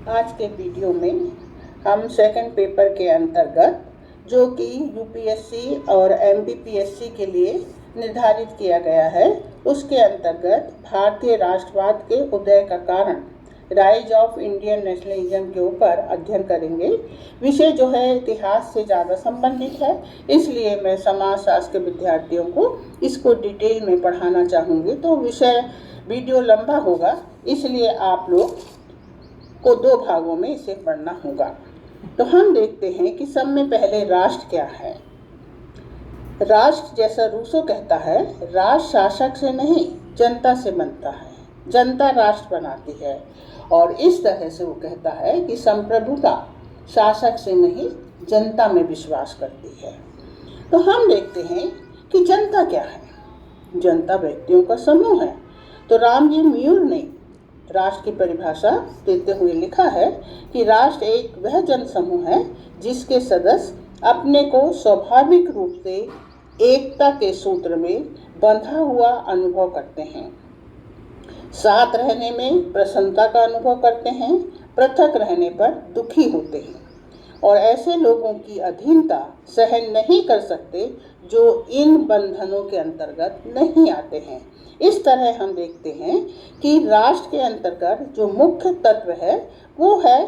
आज के वीडियो में हम सेकंड पेपर के अंतर्गत जो कि यूपीएससी और एमपीपीएससी के लिए निर्धारित किया गया है, उसके अंतर्गत भारतीय राष्ट्रवाद के उदय का कारण, राइज ऑफ इंडियन नेशनलिज्म के ऊपर अध्ययन करेंगे। विषय जो है इतिहास से ज़्यादा संबंधित है, इसलिए मैं समाजशास्त्र के विद्यार्थियों को इसको डिटेल में पढ़ाना चाहूँगी। तो वीडियो लंबा होगा, इसलिए आप लोग को 2 भागों में इसे पढ़ना होगा। तो हम देखते हैं कि सब में पहले राष्ट्र क्या है। राष्ट्र, जैसा रूसो कहता है, राष्ट्र शासक से नहीं जनता से बनता है, जनता राष्ट्र बनाती है। और इस तरह से वो कहता है कि संप्रभुता शासक से नहीं जनता में विश्वास करती है। तो हम देखते हैं कि जनता क्या है। जनता व्यक्तियों का समूह है। तो रामजी म्यूर ने राष्ट्र की परिभाषा देते हुए लिखा है कि राष्ट्र एक वह जन समूह है जिसके सदस्य अपने को स्वाभाविक रूप से एकता के सूत्र में बंधा हुआ अनुभव करते हैं, साथ रहने में प्रसन्नता का अनुभव करते हैं, पृथक रहने पर दुखी होते हैं और ऐसे लोगों की अधीनता सहन नहीं कर सकते जो इन बंधनों के अंतर्गत नहीं आते हैं। इस तरह हम देखते हैं कि राष्ट्र के अंतर्गत जो मुख्य तत्व है वो है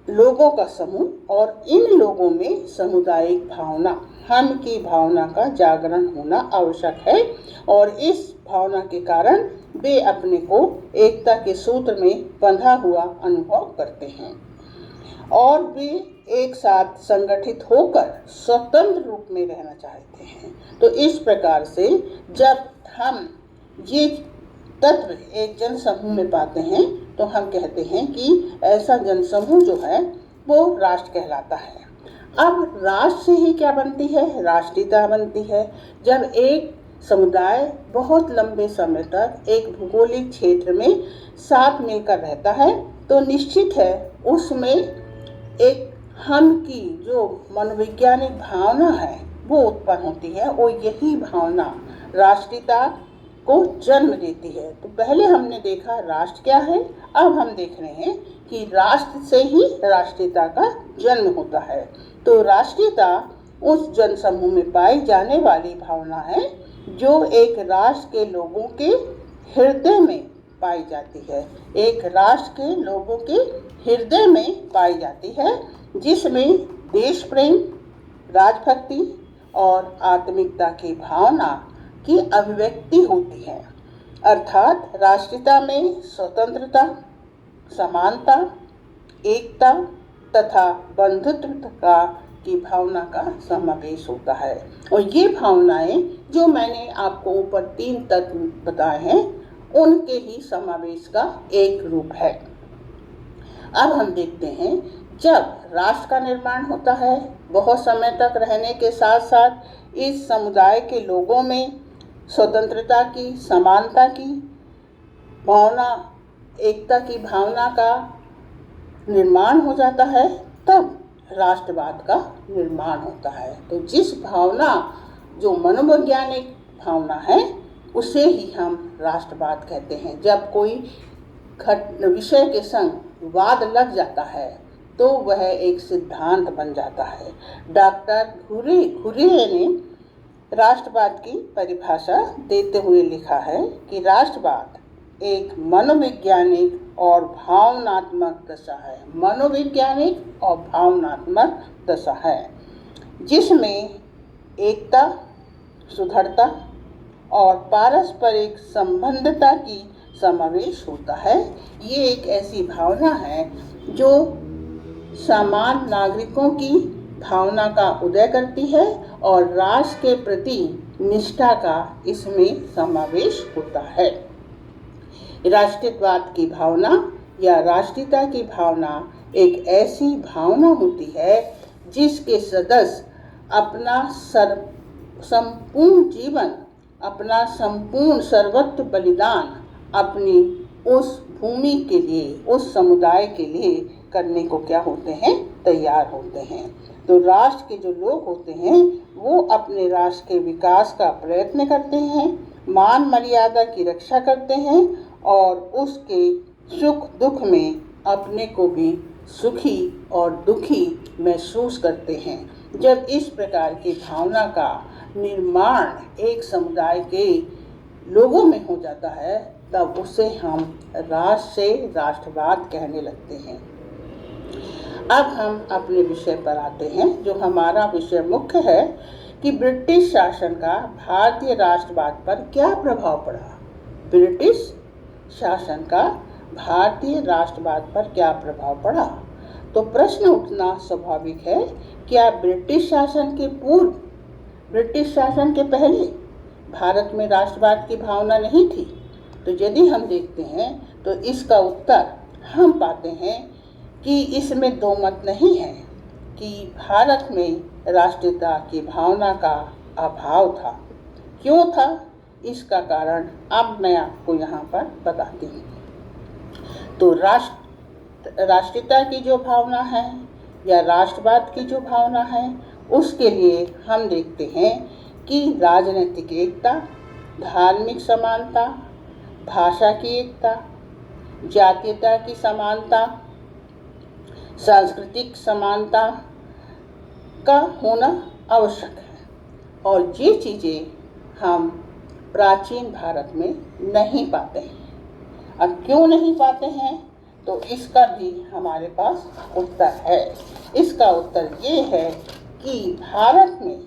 लोगों का समूह, और इन लोगों में सामुदायिक भावना, हम की भावना का जागरण होना आवश्यक है। और इस भावना के कारण वे अपने को एकता के सूत्र में बंधा हुआ अनुभव करते हैं और वे एक साथ संगठित होकर स्वतंत्र रूप में रहना चाहते हैं। तो इस प्रकार से जब हम ये तत्व एक जन समूह में पाते हैं तो हम कहते हैं कि ऐसा जन समूह जो है वो राष्ट्र कहलाता है। अब राष्ट्र से ही क्या बनती है? राष्ट्रीयता बनती है। जब एक समुदाय बहुत लंबे समय तक एक भौगोलिक क्षेत्र में साथ मिलकर रहता है तो निश्चित है उसमें एक हम की जो मनोवैज्ञानिक भावना है वो उत्पन्न होती है और यही भावना राष्ट्रीयता को जन्म देती है। तो पहले हमने देखा राष्ट्र क्या है, अब हम देख रहे हैं कि राष्ट्र से ही राष्ट्रीयता का जन्म होता है। तो राष्ट्रीयता उस जन समूह में पाई जाने वाली भावना है जो एक राष्ट्र के लोगों के हृदय में पाई जाती है, एक राष्ट्र के लोगों के हृदय में पाई जाती है, जिसमें देश प्रेम, राजभक्ति और आत्मिकता की भावना की अभिव्यक्ति होती है। अर्थात राष्ट्रीयता में स्वतंत्रता, समानता, एकता तथा बंधुत्व की भावना का समावेश होता है। और ये भावनाएं जो मैंने आपको ऊपर 3 तत्व बताए हैं उनके ही समावेश का एक रूप है। अब हम देखते हैं जब राष्ट्र का निर्माण होता है, बहुत समय तक रहने के साथ साथ इस समुदाय के लोगों में स्वतंत्रता की, समानता की भावना, एकता की भावना का निर्माण हो जाता है, तब राष्ट्रवाद का निर्माण होता है। तो जिस भावना जो मनोवैज्ञानिक भावना है उसे ही हम राष्ट्रवाद कहते हैं। जब कोई विषय के संग वाद लग जाता है तो वह एक सिद्धांत बन जाता है। डॉक्टर घुरे ने राष्ट्रवाद की परिभाषा देते हुए लिखा है कि राष्ट्रवाद एक मनोवैज्ञानिक और भावनात्मक दशा है, मनोवैज्ञानिक और भावनात्मक दशा है जिसमें एकता, सुदृढ़ता और पारस्परिक संबंधता की समावेश होता है। ये एक ऐसी भावना है जो सामान्य नागरिकों की भावना का उदय करती है और राष्ट्र के प्रति निष्ठा का इसमें समावेश होता है। राष्ट्रवाद की भावना या राष्ट्रीयता की भावना एक ऐसी भावना होती है जिसके सदस्य अपना संपूर्ण जीवन, अपना संपूर्ण सर्वत्र बलिदान अपनी उस भूमि के लिए, उस समुदाय के लिए करने को क्या होते हैं? तैयार होते हैं। तो राष्ट्र के जो लोग होते हैं वो अपने राष्ट्र के विकास का प्रयत्न करते हैं, मान मर्यादा की रक्षा करते हैं और उसके सुख दुख में अपने को भी सुखी और दुखी महसूस करते हैं। जब इस प्रकार की भावना का निर्माण एक समुदाय के लोगों में हो जाता है, तब उसे हम राष्ट्र से राष्ट्रवाद कहने लगते हैं। अब हम अपने विषय पर आते हैं। जो हमारा विषय मुख्य है कि ब्रिटिश शासन का भारतीय राष्ट्रवाद पर क्या प्रभाव पड़ा। ब्रिटिश शासन का भारतीय राष्ट्रवाद पर क्या प्रभाव पड़ा। तो प्रश्न उठना स्वाभाविक है, क्या ब्रिटिश शासन के पूर्व, ब्रिटिश शासन के पहले भारत में राष्ट्रवाद की भावना नहीं थी। तो यदि हम देखते हैं तो इसका उत्तर हम पाते हैं कि इसमें दो मत नहीं है कि भारत में राष्ट्रीयता की भावना का अभाव था। क्यों था, इसका कारण अब मैं आपको यहाँ पर बताती हूँ। तो राष्ट्रीयता की जो भावना है या राष्ट्रवाद की जो भावना है, उसके लिए हम देखते हैं कि राजनीतिक एकता, धार्मिक समानता, भाषा की एकता, जातीयता की समानता, सांस्कृतिक समानता का होना आवश्यक है। और ये चीज़ें हम प्राचीन भारत में नहीं पाते हैं। अब क्यों नहीं पाते हैं, तो इसका भी हमारे पास उत्तर है। इसका उत्तर ये है कि भारत में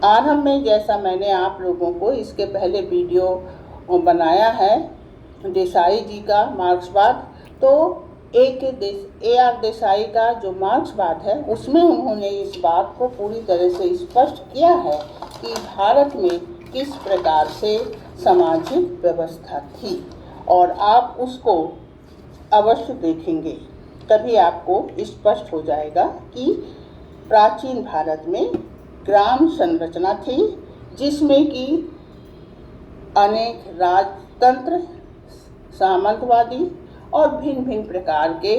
आरंभ में, जैसा मैंने आप लोगों को इसके पहले वीडियो बनाया है देसाई जी का मार्क्सवाद, तो A.R. देसाई का जो मार्क्सवाद है उसमें उन्होंने इस बात को पूरी तरह से स्पष्ट किया है कि भारत में किस प्रकार से सामाजिक व्यवस्था थी। और आप उसको अवश्य देखेंगे, तभी आपको स्पष्ट हो जाएगा कि प्राचीन भारत में ग्राम संरचना थी, जिसमें कि अनेक राजतंत्र, सामंतवादी और भिन्न भिन्न प्रकार के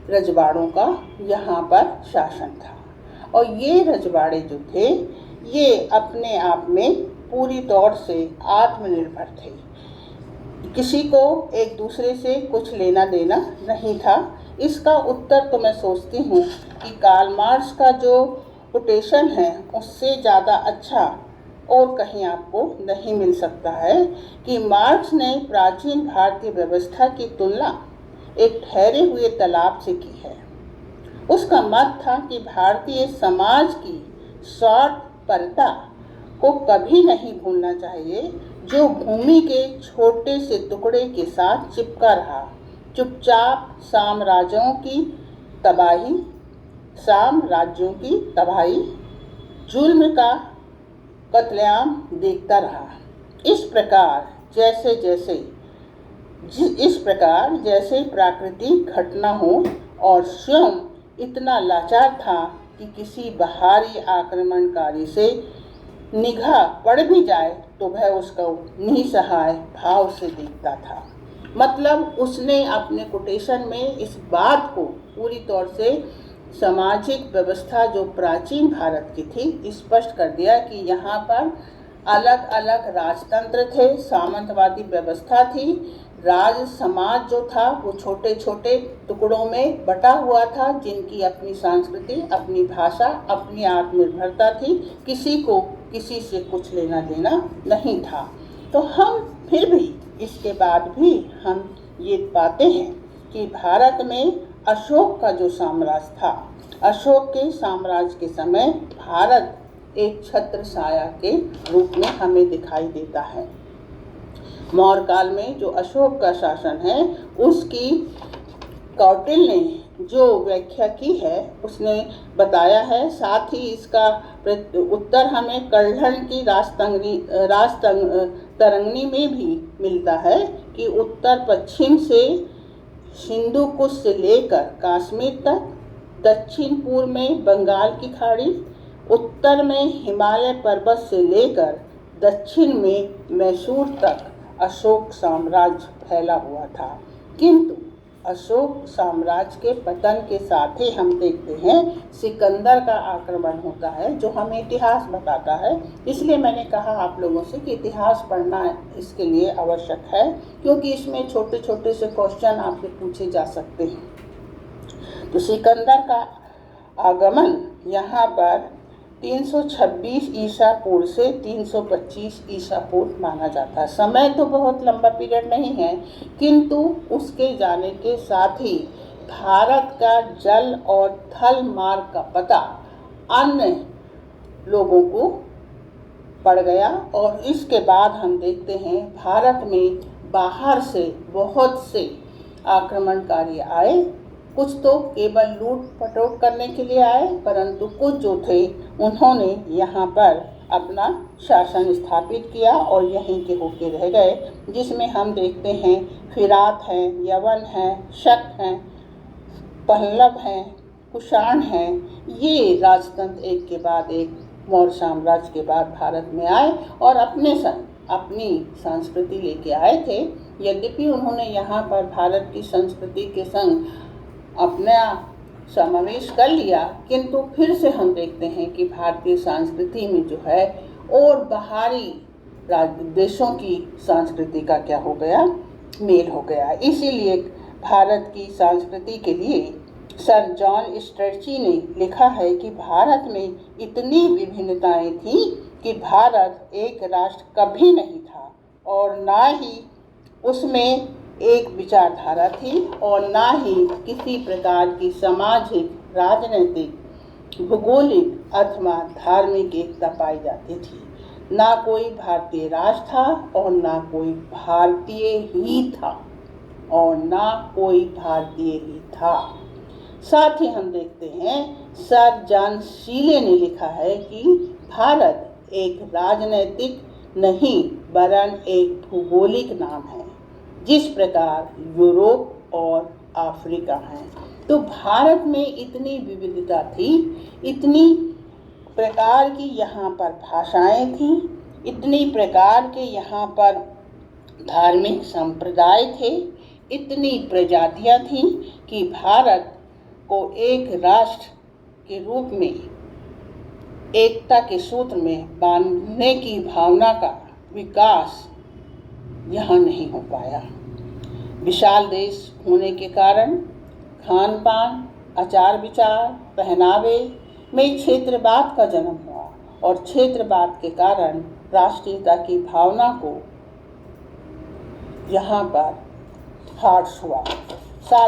रजवाड़ों का यहाँ पर शासन था। और ये रजवाड़े जो थे, ये अपने आप में पूरी तौर से आत्मनिर्भर थे। किसी को एक दूसरे से कुछ लेना देना नहीं था। इसका उत्तर तो मैं सोचती हूँ कि कार्ल मार्क्स का जो कोटेशन है उससे ज़्यादा अच्छा और कहीं आपको नहीं मिल सकता है कि मार्क्स ने प्राचीन भारतीय व्यवस्था की तुलना एक ठहरे हुए तालाब से की है। उसका मत था कि भारतीय समाज की स्वार्थपरता को कभी नहीं भूलना चाहिए, जो भूमि के छोटे से टुकड़े के साथ चिपका रहा, चुपचाप साम्राज्यों की तबाही, जुल्म का कत्लेआम देखता रहा। इस प्रकार जैसे प्राकृतिक घटना हो और स्वयं इतना लाचार था कि किसी बाहरी आक्रमणकारी से निगाह पड़ भी जाए तो वह उसको निसहाय भाव से देखता था। मतलब उसने अपने कोटेशन में इस बात को पूरी तौर से सामाजिक व्यवस्था जो प्राचीन भारत की थी स्पष्ट कर दिया कि यहाँ पर अलग अलग राजतंत्र थे, सामंतवादी व्यवस्था थी, राज समाज जो था वो छोटे छोटे टुकड़ों में बटा हुआ था, जिनकी अपनी संस्कृति, अपनी भाषा, अपनी आत्मनिर्भरता थी। किसी को किसी से कुछ लेना देना नहीं था। तो हम फिर भी इसके बाद भी हम ये पाते हैं कि भारत में अशोक का जो साम्राज्य था, अशोक के साम्राज्य के समय भारत एक छत्रछाया के रूप में हमें दिखाई देता है। मौर्य काल में जो अशोक का शासन है उसकी कौटिल्य ने जो व्याख्या की है उसने बताया है। साथ ही इसका उत्तर हमें कल्हण की राजतरंगिणी में भी मिलता है कि उत्तर पश्चिम से सिंधु कुश से लेकर कश्मीर तक, दक्षिण पूर्व में बंगाल की खाड़ी, उत्तर में हिमालय पर्वत से लेकर दक्षिण में मैसूर तक अशोक साम्राज्य फैला हुआ था। किंतु अशोक साम्राज्य के पतन के साथ ही हम देखते हैं सिकंदर का आक्रमण होता है, जो हमें इतिहास बताता है। इसलिए मैंने कहा आप लोगों से कि इतिहास पढ़ना इसके लिए आवश्यक है, क्योंकि इसमें छोटे छोटे से क्वेश्चन आपसे पूछे जा सकते हैं। तो सिकंदर का आगमन यहाँ पर 326 ईसा पूर्व से 325 ईसा पूर्व माना जाता है। समय तो बहुत लंबा पीरियड नहीं है, किंतु उसके जाने के साथ ही भारत का जल और थल मार्ग का पता अन्य लोगों को पड़ गया। और इसके बाद हम देखते हैं भारत में बाहर से बहुत से आक्रमणकारी आए। कुछ तो केवल लूट पटोट करने के लिए आए, परंतु कुछ जो थे उन्होंने यहाँ पर अपना शासन स्थापित किया और यहीं के होके रह गए, जिसमें हम देखते हैं फिरात हैं, यवन हैं, शक हैं, पल्लव हैं, कुषाण हैं। ये राजतंत्र एक के बाद एक मौर्य साम्राज्य के बाद भारत में आए और अपनी संस्कृति लेके आए थे। यद्यपि उन्होंने यहाँ पर भारत की संस्कृति के संग अपना समावेश कर लिया, किंतु फिर से हम देखते हैं कि भारतीय संस्कृति में जो है और बाहरी देशों की संस्कृति का क्या हो गया, मेल हो गया। इसीलिए भारत की संस्कृति के लिए सर जॉन स्ट्रेची ने लिखा है कि भारत में इतनी विभिन्नताएं थी कि भारत एक राष्ट्र कभी नहीं था, और ना ही उसमें एक विचारधारा थी और ना ही किसी प्रकार की सामाजिक, राजनीतिक, भूगोलिक अथवा धार्मिक एकता पाई जाती थी। ना कोई भारतीय राष्ट्र था और ना कोई भारतीय ही था, और ना कोई भारतीय ही था। साथ ही हम देखते हैं सर जॉन शीले ने लिखा है कि भारत एक राजनीतिक नहीं वरन एक भूगोलिक नाम है, जिस प्रकार यूरोप और अफ्रीका है। तो भारत में इतनी विविधता थी, इतनी प्रकार की यहाँ पर भाषाएं थी, इतनी प्रकार के यहाँ पर धार्मिक संप्रदाय थे, इतनी प्रजातियाँ थीं कि भारत को एक राष्ट्र के रूप में एकता के सूत्र में बांधने की भावना का विकास यहाँ नहीं हो पाया। विशाल देश होने के कारण खान पान, आचार विचार, पहनावे में क्षेत्रवाद का जन्म हुआ, और क्षेत्रवाद के कारण राष्ट्रीयता की भावना को यहाँ पर ह्रास हुआ। साथ